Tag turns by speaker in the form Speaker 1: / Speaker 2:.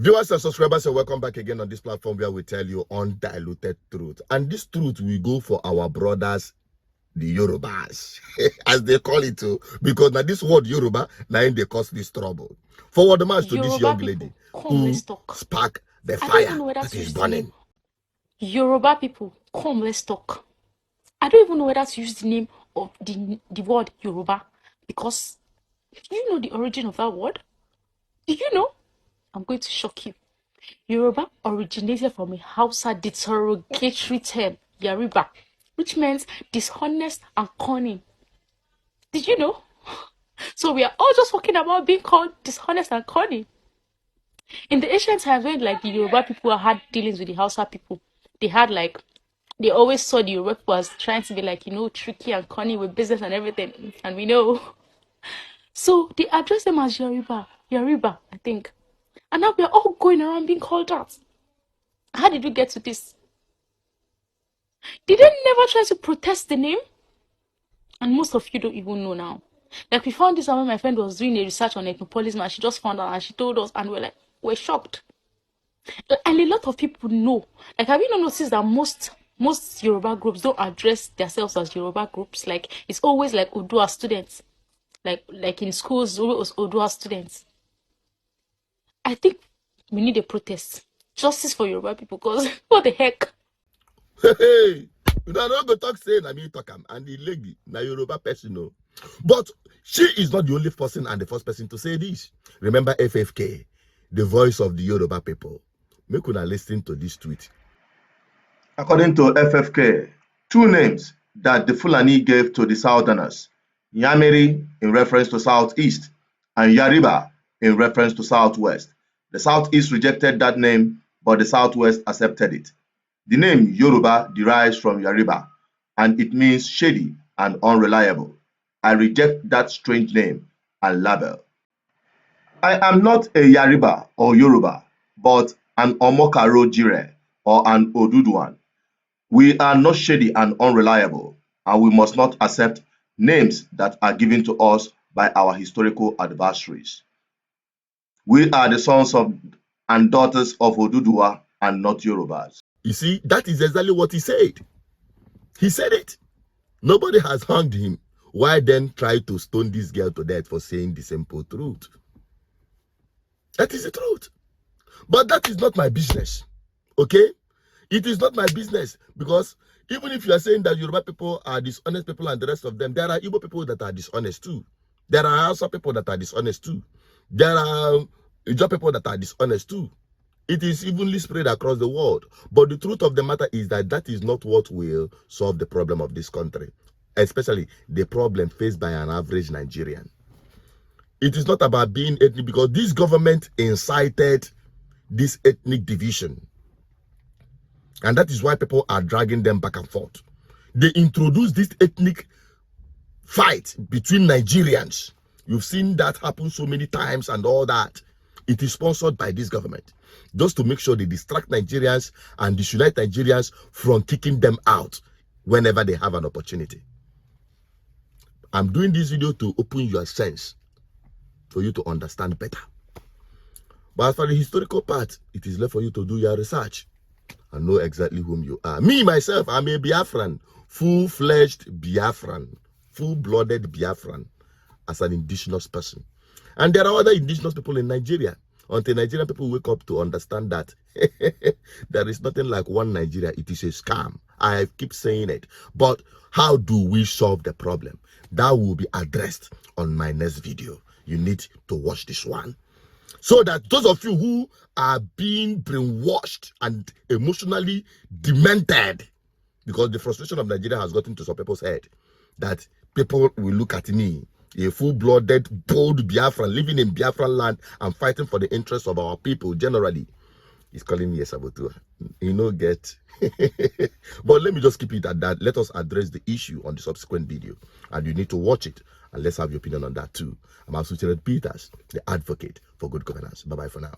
Speaker 1: Viewers and subscribers, and welcome back again on this platform where we tell you undiluted truth. And this truth will go for our brothers, the Yorubas, as they call it too, because now this word Yoruba, now they cause this trouble. Forward the match to this young lady who sparked the fire that is burning.
Speaker 2: Yoruba people, come, let's talk. I don't even know whether to use the name of the word Yoruba, because do you know the origin of that word? Do you know? I'm going to shock you. Yoruba originated from a Hausa derogatory term, Yariba, which means dishonest and cunning. Did you know? So we are all just talking about being called dishonest and cunning. In the ancient times, when the Yoruba people had dealings with the Hausa people, they always saw the Yoruba people as trying to be tricky and cunning with business and everything, and we know. So they address them as Yariba, I think. And now we are all going around being called that. How did we get to this? Did they never try to protest the name? And most of you don't even know now. We found this out when my friend was doing a research on ethnopolism, and she just found out and she told us, and we're shocked. And a lot of people know. Have you not noticed that most Yoruba groups don't address themselves as Yoruba groups? It's always Odua students. Like in schools, always Odua students. I think we need a protest. Justice for Yoruba people, because what the heck?
Speaker 1: Hey, you know, I don't go talk saying I mean talk and the lady, na Yoruba person, no. But she is not the only person and the first person to say this. Remember FFK, the voice of the Yoruba people. Make una listen to this tweet.
Speaker 3: According to FFK, two names that the Fulani gave to the Southerners, Yamiri in reference to Southeast and Yariba in reference to Southwest. The Southeast rejected that name, but the Southwest accepted it. The name Yoruba derives from Yariba, and it means shady and unreliable. I reject that strange name and label. I am not a Yariba or Yoruba, but an Omokaro Jire or an Oduduwan. We are not shady and unreliable, and we must not accept names that are given to us by our historical adversaries. We are the sons of and daughters of Oduduwa and not Yorubas.
Speaker 1: You see, that is exactly what he said. He said it. Nobody has hanged him. Why then try to stone this girl to death for saying the simple truth? That is the truth. But that is not my business. Okay? It is not my business, because even if you are saying that Yoruba people are dishonest people and the rest of them, there are Igbo people that are dishonest too. There are Hausa people that are dishonest too. There are Ijaw people that are dishonest too. It is evenly spread across the world. But the truth of the matter is that that is not what will solve the problem of this country, especially the problem faced by an average Nigerian. It is not about being ethnic, because this government incited this ethnic division. And that is why people are dragging them back and forth. They introduced this ethnic fight between Nigerians. You've seen that happen so many times and all that. It is sponsored by this government, just to make sure they distract Nigerians and disunite Nigerians from kicking them out whenever they have an opportunity. I'm doing this video to open your sense for you to understand better. But as for the historical part, it is left for you to do your research and know exactly whom you are. Me, myself, I'm a Biafran, full-fledged Biafran, full-blooded Biafran as an indigenous person. And there are other indigenous people in Nigeria, until Nigerian people wake up to understand that there is nothing like one Nigeria. It is a scam. I keep saying it. But how do we solve the problem? That will be addressed on my next video. You need to watch this one, so that those of you who are being brainwashed and emotionally demented, because the frustration of Nigeria has gotten to some people's head, that people will look at me, a full-blooded, bold Biafran, living in Biafran land and fighting for the interests of our people generally. He's calling me a saboteur. Get. But let me just keep it at that. Let us address the issue on the subsequent video. And you need to watch it. And let's have your opinion on that too. I'm Asuchere Peters, the advocate for good governance. Bye-bye for now.